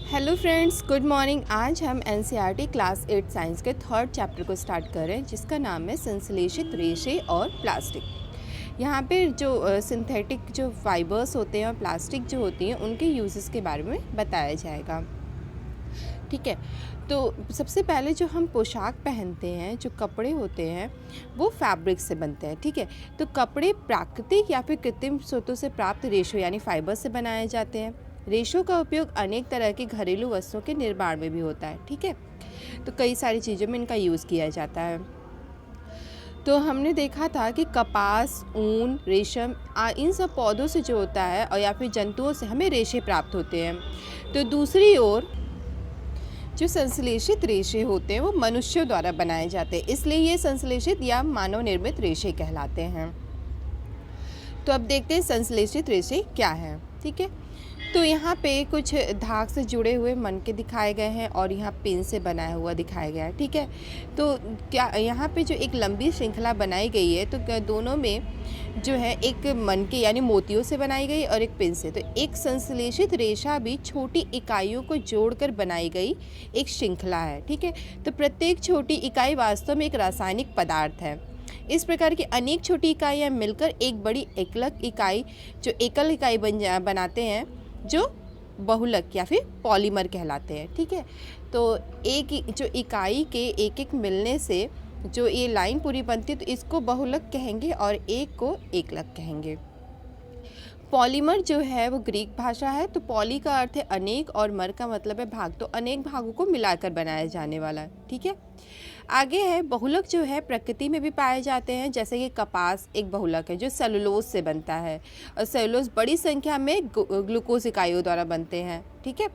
Hello friends, good morning. आज हम NCERT class 8 science के थर्ड चैप्टर को स्टार्ट कर रहे हैं, जिसका नाम है संश्लेषित रेशे और प्लास्टिक। यहाँ पे जो सिंथेटिक जो फाइबर्स होते हैं और प्लास्टिक जो होती हैं उनके यूजेस के बारे में बताया जाएगा। ठीक है, तो सबसे पहले जो हम पोशाक पहनते हैं, जो कपड़े होते हैं, वो फैब्रिक से बनते हैं। ठीक है, तो कपड़े प्राकृतिक या फिर कृत्रिम स्रोतों से प्राप्त रेशों यानी फाइबर से बनाए जाते हैं। रेशों का उपयोग अनेक तरह की घरेलू वस्तुओं के निर्माण में भी होता है। ठीक है, तो कई सारी चीज़ों में इनका यूज़ किया जाता है। तो हमने देखा था कि कपास, ऊन, रेशम इन सब पौधों से जो होता है और या फिर जंतुओं से हमें रेशे प्राप्त होते हैं। तो दूसरी ओर जो संश्लेषित रेशे होते हैं वो मनुष्यों द्वारा बनाए जाते हैं, इसलिए ये संश्लेषित या मानव निर्मित रेशे कहलाते हैं। तो अब देखते हैं संश्लेषित रेशे क्या है। ठीक है, तो यहाँ पे कुछ धाग से जुड़े हुए मनके दिखाए गए हैं और यहाँ पिन से बनाया हुआ दिखाया गया है। ठीक है, तो क्या यहाँ पे जो एक लंबी श्रृंखला बनाई गई है, तो दोनों में जो है एक मनके यानी मोतियों से बनाई गई और एक पिन से। तो एक संश्लेषित रेशा भी छोटी इकाइयों को जोड़कर बनाई गई एक श्रृंखला है। ठीक है, तो प्रत्येक छोटी इकाई वास्तव में एक रासायनिक पदार्थ है। इस प्रकार की अनेक छोटी इकाइयाँ मिलकर एक बड़ी एकल इकाई बनाते हैं, जो बहुलक या फिर पॉलीमर कहलाते हैं। ठीक है, तो एक जो इकाई के एक मिलने से जो ये लाइन पूरी बनती है, तो इसको बहुलक कहेंगे और एक को एकलक कहेंगे। पॉलीमर जो है वो ग्रीक भाषा है, तो पॉली का अर्थ है अनेक और मर का मतलब है भाग, तो अनेक भागों को मिलाकर बनाया जाने वाला है। ठीक है, आगे है बहुलक जो है प्रकृति में भी पाए जाते हैं, जैसे कि कपास एक बहुलक है जो सेलुलोज से बनता है और सेलुलोज बड़ी संख्या में ग्लूकोज इकाइयों द्वारा बनते हैं। ठीक है,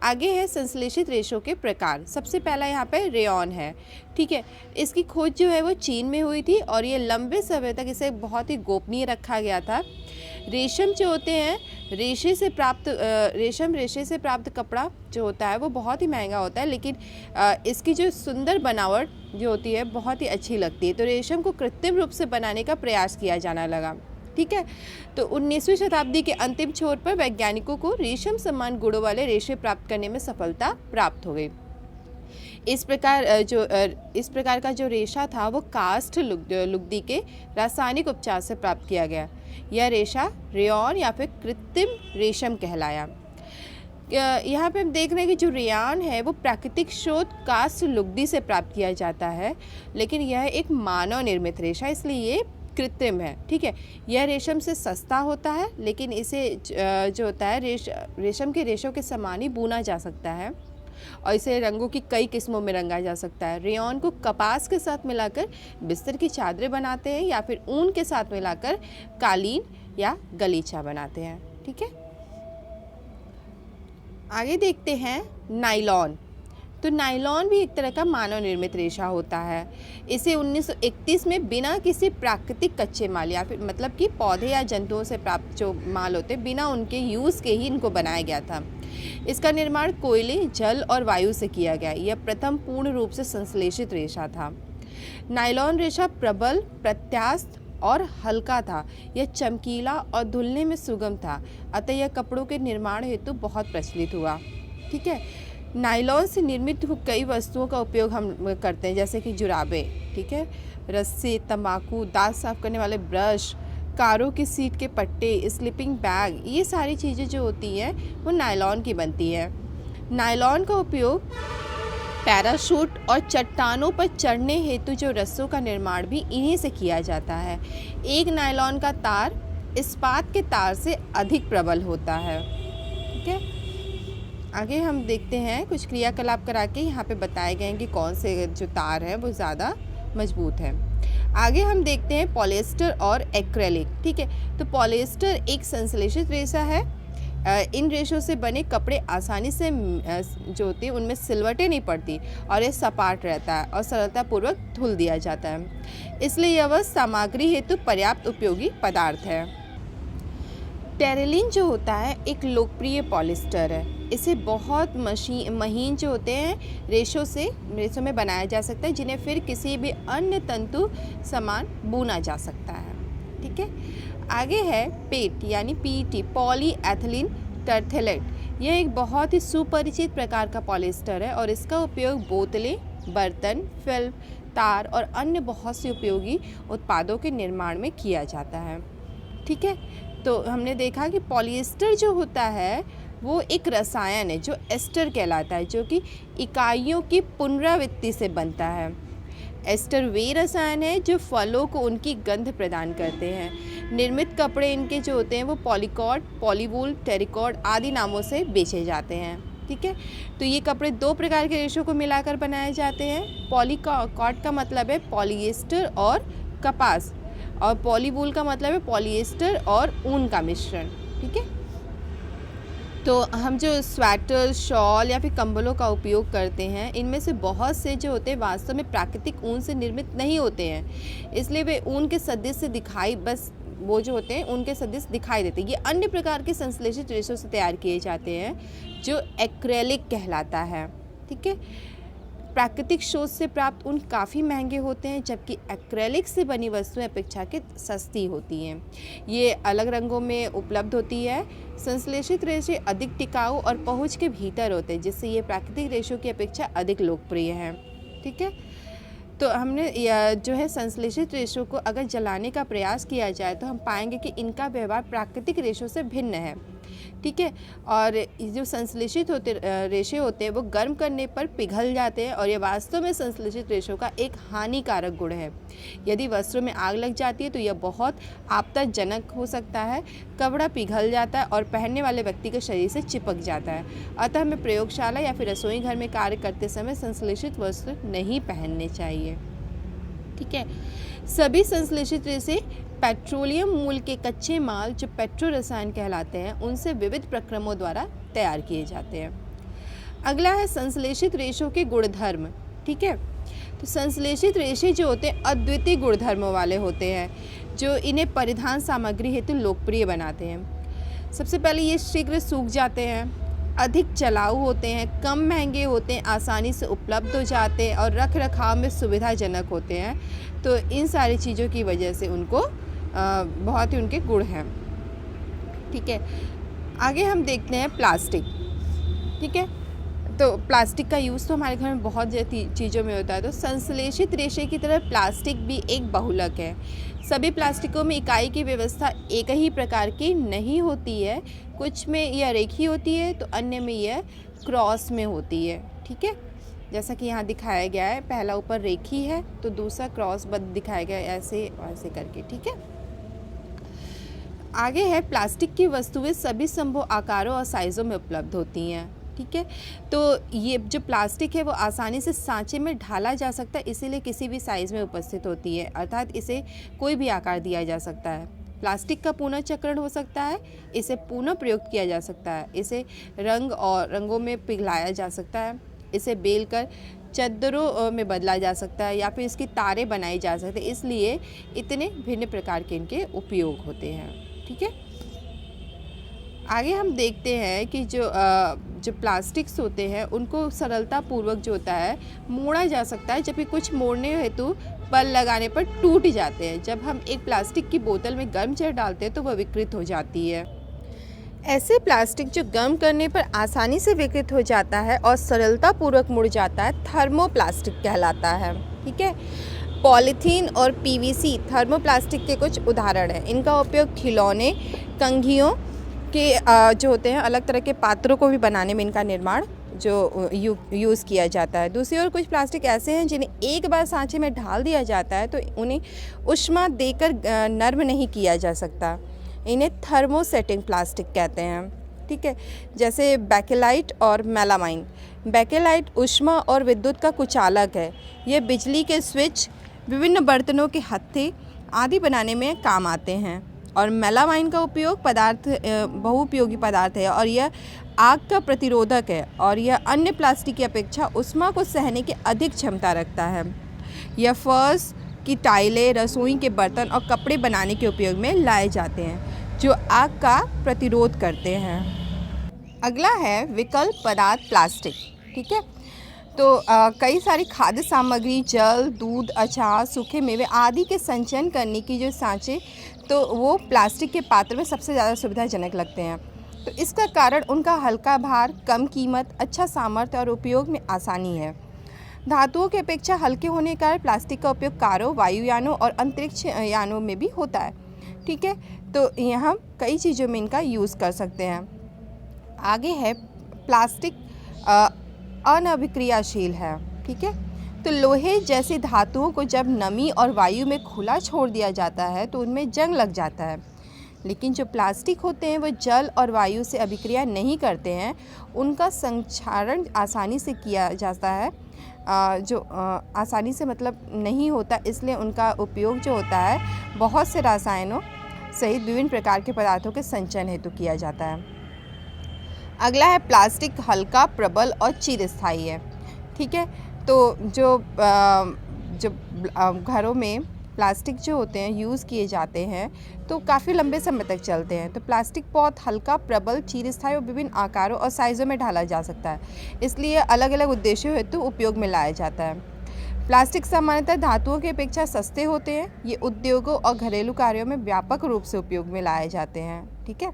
आगे है संश्लेषित रेशों के प्रकार। सबसे पहला यहाँ पे रेयॉन है। ठीक है, इसकी खोज जो है वो चीन में हुई थी और ये लंबे समय तक इसे बहुत ही गोपनीय रखा गया था। रेशम जो होते हैं, रेशे से प्राप्त कपड़ा जो होता है वो बहुत ही महंगा होता है, लेकिन इसकी जो सुंदर बनावट जो होती है बहुत ही अच्छी लगती है। तो रेशम को कृत्रिम रूप से बनाने का प्रयास किया जाने लगा। ठीक है, तो 19वीं शताब्दी के अंतिम छोर पर वैज्ञानिकों को रेशम समान गुणों वाले रेशे प्राप्त करने में सफलता प्राप्त हो गई। इस प्रकार का जो रेशा था वो कास्ट लुगदी के रासायनिक उपचार से प्राप्त किया गया। यह रेशा रेयॉन या फिर कृत्रिम रेशम कहलाया। यहाँ पे हम देख रहे हैं कि जो रेयॉन है वो प्राकृतिक स्रोत कास्ट लुगदी से प्राप्त किया जाता है, लेकिन यह एक मानव निर्मित रेशा, इसलिए ये कृत्रिम है। ठीक है, यह रेशम से सस्ता होता है, लेकिन इसे जो होता है रेशम के रेशों के समान ही बुना जा सकता है और इसे रंगों की कई किस्मों में रंगा जा सकता है। रेयॉन को कपास के साथ मिलाकर बिस्तर की चादरें बनाते हैं या फिर ऊन के साथ मिलाकर कालीन या गलीचा बनाते हैं। ठीक है, आगे देखते हैं नायलॉन। तो नायलॉन भी एक तरह का मानव निर्मित रेशा होता है। इसे 1931 में बिना किसी प्राकृतिक कच्चे माल या फिर मतलब कि पौधे या जंतुओं से प्राप्त जो माल होते बिना उनके यूज़ के ही इनको बनाया गया था। इसका निर्माण कोयले, जल और वायु से किया गया। यह प्रथम पूर्ण रूप से संश्लेषित रेशा था। नायलॉन रेशा प्रबल, प्रत्यास्थ और हल्का था। यह चमकीला और धुलने में सुगम था, अतः यह कपड़ों के निर्माण हेतु बहुत प्रचलित हुआ। ठीक है, नायलॉन से निर्मित कई वस्तुओं का उपयोग हम करते हैं, जैसे कि जुराबें, ठीक है, रस्सी, तंबाकू, दांत साफ करने वाले ब्रश, कारों की सीट के पट्टे, स्लीपिंग बैग, ये सारी चीज़ें जो होती हैं वो नायलॉन की बनती है। नायलॉन का उपयोग पैराशूट और चट्टानों पर चढ़ने हेतु जो रस्सों का निर्माण भी इन्हीं से किया जाता है। एक नायलॉन का तार इस्पात के तार से अधिक प्रबल होता है। ठीक है, आगे हम देखते हैं कुछ क्रियाकलाप करा के यहाँ पे बताए गए हैं कि कौन से जो तार है वो ज़्यादा मजबूत है। आगे हम देखते हैं पॉलिएस्टर और एक्रेलिक। ठीक है, तो पॉलिएस्टर एक संश्लेषित रेशा है। इन रेशों से बने कपड़े आसानी से जो होते हैं उनमें सिलवटें नहीं पड़ती और ये सपाट रहता है और सरलतापूर्वक धुल दिया जाता है, इसलिए यह सामग्री हेतु पर्याप्त उपयोगी पदार्थ है। टेरेलिन जो होता है एक लोकप्रिय पॉलिएस्टर है। इसे बहुत महीन जो होते हैं रेशों में बनाया जा सकता है, जिन्हें फिर किसी भी अन्य तंतु समान बुना जा सकता है। ठीक है, आगे है पेट यानी पीटी, पॉलीएथिलीन टरथेलेट। यह एक बहुत ही सुपरिचित प्रकार का पॉलिएस्टर है और इसका उपयोग बोतलें, बर्तन, फिल्म, तार और अन्य बहुत से उपयोगी उत्पादों के निर्माण में किया जाता है। ठीक है, तो हमने देखा कि पॉलिएस्टर जो होता है वो एक रसायन है जो एस्टर कहलाता है, जो कि इकाइयों की पुनरावृत्ति से बनता है। एस्टर वे रसायन है जो फलों को उनकी गंध प्रदान करते हैं। निर्मित कपड़े इनके जो होते हैं वो पॉलीकॉट, पॉलीवूल, टेरिकॉट आदि नामों से बेचे जाते हैं। ठीक है, तो ये कपड़े 2 प्रकार के रेशों को मिलाकर बनाए जाते हैं। पॉलीकॉट का मतलब है पॉलिएस्टर और कपास, और पॉलीवूल का मतलब है पॉलिएस्टर और ऊन का मिश्रण। ठीक है, तो हम जो स्वेटर, शॉल या फिर कंबलों का उपयोग करते हैं, इनमें से बहुत से जो होते हैं वास्तव में प्राकृतिक ऊन से निर्मित नहीं होते हैं, इसलिए वे ऊन के सदृश से दिखाई बस वो जो होते हैं उनके सदृश दिखाई देते हैं। ये अन्य प्रकार के संश्लेषित रेशों से तैयार किए जाते हैं जो एक्रेलिक कहलाता है। ठीक है, प्राकृतिक स्रोत से प्राप्त ऊन काफ़ी महंगे होते हैं, जबकि एक्रेलिक से बनी वस्तुएं अपेक्षाकृत सस्ती होती हैं। ये अलग रंगों में उपलब्ध होती है। संश्लेषित रेशे अधिक टिकाऊ और पहुंच के भीतर होते हैं, जिससे ये प्राकृतिक रेशों की अपेक्षा अधिक लोकप्रिय है। ठीक है, तो हमने जो है संश्लेषित रेशों को अगर जलाने का प्रयास किया जाए तो हम पाएंगे कि इनका व्यवहार प्राकृतिक रेशों से भिन्न है। ठीक है, और जो संश्लेषित रेशे होते हैं वो गर्म करने पर पिघल जाते हैं और ये वास्तव में संश्लेषित रेशों का एक हानिकारक गुण है। यदि वस्त्रों में आग लग जाती है तो यह बहुत आपत्तिजनक हो सकता है। कपड़ा पिघल जाता है और पहनने वाले व्यक्ति के शरीर से चिपक जाता है। अतः हमें प्रयोगशाला या फिर रसोई घर में कार्य करते समय संश्लेषित वस्त्र नहीं पहनने चाहिए। ठीक है, सभी संश्लेषित रेशे पेट्रोलियम मूल के कच्चे माल जो पेट्रो रसायन कहलाते हैं उनसे विविध प्रक्रमों द्वारा तैयार किए जाते हैं। अगला है संश्लेषित रेशों के गुणधर्म। ठीक है, तो संश्लेषित रेशे जो होते हैं अद्वितीय गुणधर्मों वाले होते हैं जो इन्हें परिधान सामग्री हेतु लोकप्रिय बनाते हैं। सबसे पहले ये शीघ्र सूख जाते हैं, अधिक चलाऊ होते हैं, कम महंगे होते हैं, आसानी से उपलब्ध हो जाते हैं और रख रखाव में सुविधाजनक होते हैं। तो इन सारी चीज़ों की वजह से उनको बहुत ही उनके गुण हैं। ठीक है, आगे हम देखते हैं प्लास्टिक। ठीक है, तो प्लास्टिक का यूज़ तो हमारे घर में बहुत चीज़ों में होता है। तो संश्लेषित रेशे की तरह प्लास्टिक भी एक बहुलक है। सभी प्लास्टिकों में इकाई की व्यवस्था एक ही प्रकार की नहीं होती है। कुछ में यह रेखीय होती है तो अन्य में यह क्रॉस में होती है। ठीक है, जैसा कि यहाँ दिखाया गया है, पहला ऊपर रेखीय है तो दूसरा क्रॉस बद्ध दिखाया गया है, ऐसे ऐसे करके। ठीक है, आगे है प्लास्टिक की वस्तुएं सभी संभव आकारों और साइज़ों में उपलब्ध होती हैं। ठीक है, तो ये जो प्लास्टिक है वो आसानी से सांचे में ढाला जा सकता है, इसीलिए किसी भी साइज़ में उपस्थित होती है, अर्थात इसे कोई भी आकार दिया जा सकता है। प्लास्टिक का पुनः चक्रण हो सकता है, इसे पुनः प्रयोग किया जा सकता है, इसे रंगों में पिघलाया जा सकता है, इसे बेलकर चद्दरों में बदला जा सकता है या फिर इसकी तारें बनाई जा सकती है। इसलिए इतने भिन्न प्रकार के इनके उपयोग होते हैं। ठीक है, आगे हम देखते हैं कि जो प्लास्टिक्स होते हैं उनको सरलता पूर्वक जो होता है मोड़ा जा सकता है, जबकि कुछ मोड़ने हेतु बल लगाने पर टूट जाते हैं। जब हम एक प्लास्टिक की बोतल में गर्म जल डालते हैं तो वह विकृत हो जाती है। ऐसे प्लास्टिक जो गर्म करने पर आसानी से विकृत हो जाता है और सरलता पूर्वक मुड़ जाता है थर्मोप्लास्टिक कहलाता है। ठीक है, पॉलीथीन और पीवीसी थर्मोप्लास्टिक के कुछ उदाहरण हैं। इनका उपयोग खिलौने, कंघियों के जो होते हैं अलग तरह के पात्रों को भी बनाने में इनका निर्माण जो यूज़ किया जाता है। दूसरी ओर कुछ प्लास्टिक ऐसे हैं जिन्हें एक बार सांचे में ढाल दिया जाता है तो उन्हें ऊष्मा देकर नर्म नहीं किया जा सकता। इन्हें थर्मोसेटिंग प्लास्टिक कहते हैं। ठीक है, जैसे बेकेलाइट और मेलामाइन। बेकेलाइट ऊष्मा और विद्युत का कुचालक है। यह बिजली के स्विच, विभिन्न बर्तनों के हत्थे आदि बनाने में काम आते हैं। और मेलामाइन का उपयोग बहुउपयोगी पदार्थ है और यह आग का प्रतिरोधक है और यह अन्य प्लास्टिक की अपेक्षा ऊष्मा को सहने की अधिक क्षमता रखता है। यह फर्श की टाइलें, रसोई के बर्तन और कपड़े बनाने के उपयोग में लाए जाते हैं जो आग का प्रतिरोध करते हैं। अगला है विकल्प पदार्थ प्लास्टिक। ठीक है, तो कई सारी खाद्य सामग्री, जल, दूध, अचार, सूखे मेवे आदि के संचयन करने की जो सांचे तो वो प्लास्टिक के पात्र में सबसे ज़्यादा सुविधाजनक लगते हैं। तो इसका कारण उनका हल्का भार, कम कीमत, अच्छा सामर्थ्य और उपयोग में आसानी है। धातुओं की अपेक्षा हल्के होने के कारण प्लास्टिक का उपयोग कारों, वायुयानों और अंतरिक्ष यानों में भी होता है। ठीक है, तो ये हम कई चीज़ों में इनका यूज़ कर सकते हैं। आगे है प्लास्टिक अनअभिक्रियाशील है। ठीक है, तो लोहे जैसी धातुओं को जब नमी और वायु में खुला छोड़ दिया जाता है तो उनमें जंग लग जाता है। लेकिन जो प्लास्टिक होते हैं वो जल और वायु से अभिक्रिया नहीं करते हैं, उनका संक्षारण आसानी से किया जाता है। आसानी से मतलब नहीं होता, इसलिए उनका उपयोग जो होता है बहुत से रसायनों सहित विभिन्न प्रकार के पदार्थों के संचयन हेतु किया जाता है। अगला है प्लास्टिक हल्का, प्रबल और चिरस्थायी है। ठीक है, तो जो घरों में प्लास्टिक जो होते हैं यूज़ किए जाते हैं तो काफ़ी लंबे समय तक चलते हैं। तो प्लास्टिक बहुत हल्का, प्रबल, चिरस्थायी और विभिन्न आकारों और साइज़ों में ढाला जा सकता है, इसलिए अलग अलग उद्देश्यों हेतु उपयोग में लाया जाता है। प्लास्टिक सामान्यतः धातुओं की अपेक्षा सस्ते होते हैं। ये उद्योगों और घरेलू कार्यों में व्यापक रूप से उपयोग में लाए जाते हैं। ठीक है,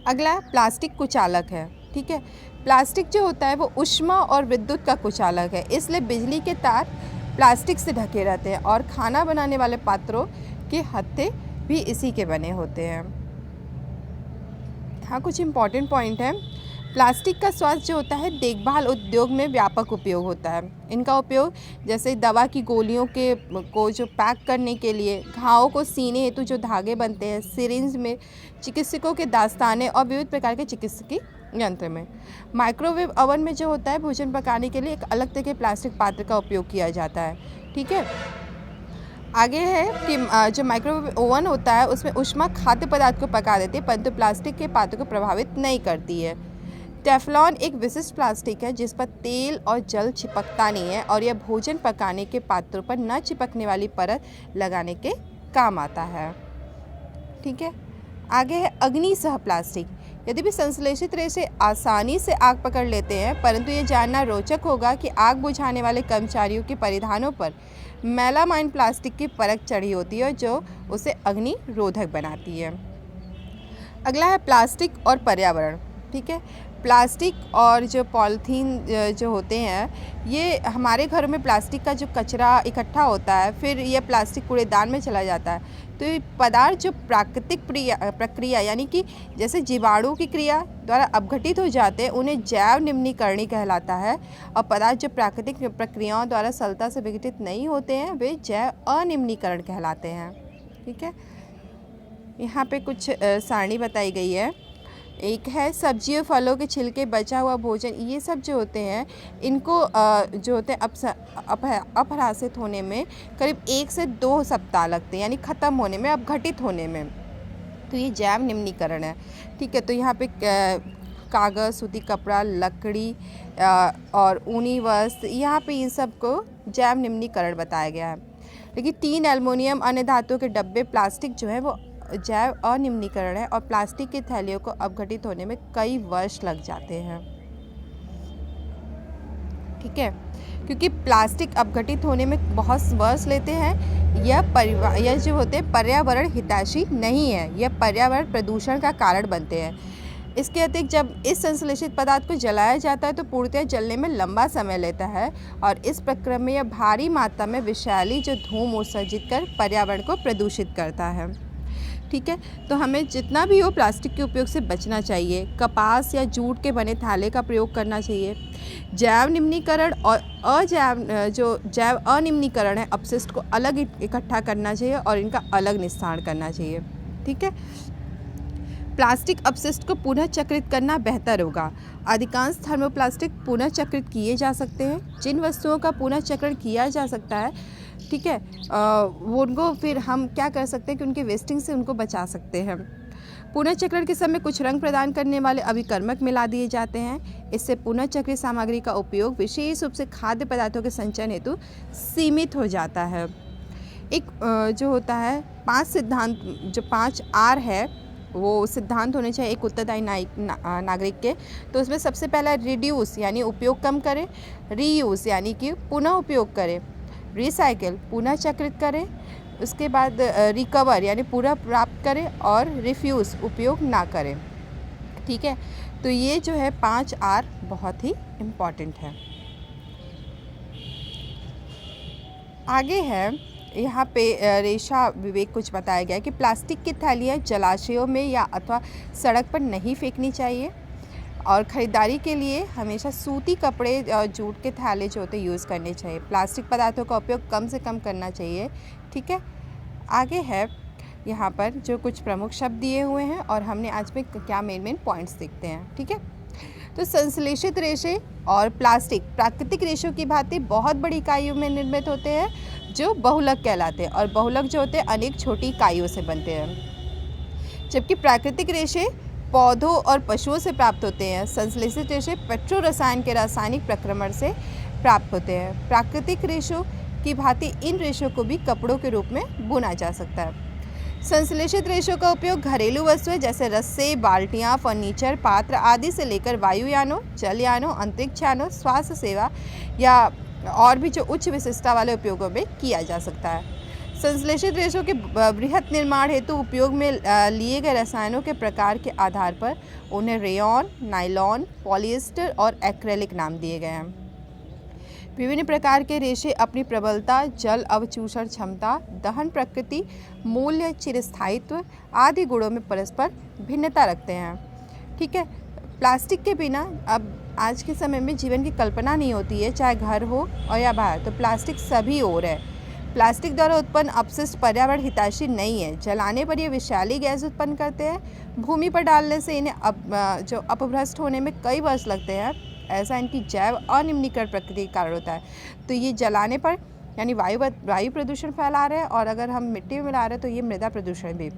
अगला प्लास्टिक कुचालक है। ठीक है, प्लास्टिक जो होता है वो ऊष्मा और विद्युत का कुचालक है, इसलिए बिजली के तार प्लास्टिक से ढके रहते हैं और खाना बनाने वाले पात्रों के हत्थे भी इसी के बने होते हैं। हाँ, कुछ इम्पॉर्टेंट पॉइंट है। प्लास्टिक का स्वास्थ्य जो होता है देखभाल उद्योग में व्यापक उपयोग होता है। इनका उपयोग जैसे दवा की गोलियों को जो पैक करने के लिए, घावों को सीने हेतु जो धागे बनते हैं, सिरिंज में, चिकित्सकों के दास्ताने और विविध प्रकार के चिकित्सकीय यंत्र में। माइक्रोवेव ओवन में जो होता है भोजन पकाने के लिए एक अलग तरह के प्लास्टिक पात्र का उपयोग किया जाता है। ठीक है, आगे है कि जो माइक्रोवेव ओवन होता है उसमें ऊष्मा खाद्य पदार्थ को पका देती है, परंतु प्लास्टिक के पात्र को प्रभावित नहीं करती है। टेफ्लॉन एक विशिष्ट प्लास्टिक है जिस पर तेल और जल चिपकता नहीं है और यह भोजन पकाने के पात्रों पर न चिपकने वाली परत लगाने के काम आता है। ठीक है, आगे है अग्निसह प्लास्टिक। यद्यपि संश्लेषित रेशे आसानी से आग पकड़ लेते हैं, परंतु ये जानना रोचक होगा कि आग बुझाने वाले कर्मचारियों के परिधानों पर मेलामाइन प्लास्टिक की परत चढ़ी होती है जो उसे अग्नि रोधक बनाती है। अगला है प्लास्टिक और पर्यावरण। ठीक है, प्लास्टिक और जो पॉलीथीन जो होते हैं, ये हमारे घरों में प्लास्टिक का जो कचरा इकट्ठा होता है फिर यह प्लास्टिक कूड़ेदान में चला जाता है। तो ये पदार्थ जो प्राकृतिक प्रक्रिया यानी कि जैसे जीवाणु की क्रिया द्वारा अपघटित हो जाते हैं उन्हें जैव निम्नीकरणी कहलाता है, और पदार्थ जो प्राकृतिक प्रक्रियाओं द्वारा सरलता से विघटित नहीं होते हैं वे जैव अनिम्नीकरण कहलाते हैं। ठीक है, यहाँ पे कुछ सारणी बताई गई है। एक है सब्जियों, फलों के छिलके, बचा हुआ भोजन, ये सब जो होते हैं इनको जो होते हैं अपहरासित होने में करीब 1 से 2 सप्ताह लगते हैं, यानी ख़त्म होने में, अपघटित होने में। तो ये जैव निम्नीकरण है। ठीक है, तो यहाँ पे कागज़, सूती कपड़ा, लकड़ी और ऊनी वस्त्र, यहाँ पे इन सब को जैव निम्नीकरण बताया गया है। लेकिन टीन, एल्युमिनियम, अन्य धातुओं के डब्बे, प्लास्टिक जो है वो जैव अनिम्नीकरण है और प्लास्टिक की थैलियों को अपघटित होने में कई वर्ष लग जाते हैं। ठीक है, क्योंकि प्लास्टिक अपघटित होने में बहुत वर्ष लेते हैं, यह जो होते हैं पर्यावरण हितैषी नहीं है, यह पर्यावरण प्रदूषण का कारण बनते हैं। इसके अतिरिक्त जब इस संश्लेषित पदार्थ को जलाया जाता है तो पूर्णतः जलने में लंबा समय लेता है और इस प्रक्रिया में यह भारी मात्रा में विषैली जो धूम उत्सर्जित कर पर्यावरण को प्रदूषित करता है। ठीक है, तो हमें जितना भी हो प्लास्टिक के उपयोग से बचना चाहिए। कपास या जूट के बने थैले का प्रयोग करना चाहिए। जैव निम्नीकरण और जैव अनिम्नीकरण है, अपशिष्ट को अलग इकट्ठा करना चाहिए और इनका अलग निस्तारण करना चाहिए। ठीक है, प्लास्टिक अपशिष्ट को पुनः चक्रित करना बेहतर होगा। अधिकांश थर्मोप्लास्टिक पुनः चक्रित किए जा सकते हैं। जिन वस्तुओं का पुनः चक्रण किया जा सकता है, ठीक है, वो उनको फिर हम क्या कर सकते हैं कि उनके वेस्टिंग से उनको बचा सकते हैं। पुनः चक्रण के समय कुछ रंग प्रदान करने वाले अभिकर्मक मिला दिए जाते हैं। इससे पुनः चक्रित सामग्री का उपयोग विशेष रूप से खाद्य पदार्थों के संचयन हेतु सीमित हो जाता है। एक जो होता है 5 सिद्धांत, जो 5 R है वो सिद्धांत होने चाहिए एक उत्तरदायी नागरिक के। तो उसमें सबसे पहला रिड्यूस यानी उपयोग कम करें, रीयूज़ यानी कि पुनः उपयोग करें, रिसाइकिल पुनः चक्रित करें, उसके बाद रिकवर यानी पूरा प्राप्त करें और रिफ्यूज़ उपयोग ना करें। ठीक है, तो ये जो है 5R बहुत ही इम्पॉर्टेंट है। आगे है यहाँ पे रेशा विवेक कुछ बताया गया है कि प्लास्टिक की थैलियाँ जलाशयों में या अथवा सड़क पर नहीं फेंकनी चाहिए, और ख़रीदारी के लिए हमेशा सूती कपड़े और जूट के थैले जो होते हैं यूज़ करने चाहिए। प्लास्टिक पदार्थों का उपयोग कम से कम करना चाहिए। ठीक है, आगे है यहाँ पर जो कुछ प्रमुख शब्द दिए हुए हैं और हमने आज में क्या मेन पॉइंट्स देखते हैं। ठीक है, तो संश्लेषित रेशे और प्लास्टिक प्राकृतिक रेशों की भांति बहुत बड़ी इकाइयों में निर्मित होते हैं जो बहुलक कहलाते हैं, और बहुलक जो होते हैं अनेक छोटी इकाइयों से बनते हैं। जबकि प्राकृतिक रेशे पौधों और पशुओं से प्राप्त होते हैं। संश्लेषित रेशे पेट्रो रसायन के रासायनिक प्रक्रमण से प्राप्त होते हैं। प्राकृतिक रेशों की भांति इन रेशों को भी कपड़ों के रूप में बुना जा सकता है। संश्लेषित रेशों का उपयोग घरेलू वस्तुएं जैसे रस्से, बाल्टियां, फर्नीचर, पात्र आदि से लेकर वायुयानों, जलयानों, अंतरिक्ष यानों, स्वास्थ्य सेवा या और भी जो उच्च विशिष्टता वाले उपयोगों में किया जा सकता है। संश्लेषित रेशों के बृहत निर्माण हेतु उपयोग में लिए गए रसायनों के प्रकार के आधार पर उन्हें रेयॉन, नायलॉन, पॉलिएस्टर और एक्रेलिक नाम दिए गए हैं। विभिन्न प्रकार के रेशे अपनी प्रबलता, जल अवचूषण क्षमता, दहन प्रकृति, मूल्य, चिरस्थायित्व आदि गुणों में परस्पर भिन्नता रखते हैं। ठीक है, प्लास्टिक के बिना अब आज के समय में जीवन की कल्पना नहीं होती है, चाहे घर हो और या बाहर, तो प्लास्टिक सभी ओर है। प्लास्टिक द्वारा उत्पन्न अपशिष्ट पर्यावरण हितैषी नहीं है। जलाने पर ये विषैली गैस उत्पन्न करते हैं। भूमि पर डालने से इन्हें जो अपभ्रष्ट होने में कई वर्ष लगते हैं। ऐसा इनकी जैव अनिम्नीकरण प्रकृति के कारण होता है। तो ये जलाने पर यानी वायु प्रदूषण फैला रहे हैं, और अगर हम मिट्टी में मिला रहे हैं तो ये मृदा प्रदूषण भी।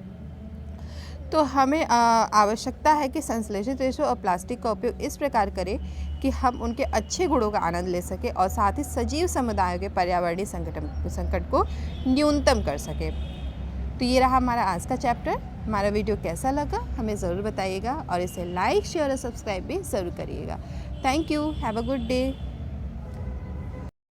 तो हमें आवश्यकता है कि संश्लेषित रेशों और प्लास्टिक का उपयोग इस प्रकार करें कि हम उनके अच्छे गुणों का आनंद ले सकें और साथ ही सजीव समुदायों के पर्यावरणीय संकट को न्यूनतम कर सकें। तो ये रहा हमारा आज का चैप्टर। हमारा वीडियो कैसा लगा हमें ज़रूर बताइएगा, और इसे लाइक, शेयर और सब्सक्राइब भी ज़रूर करिएगा। Thank you, have a good day.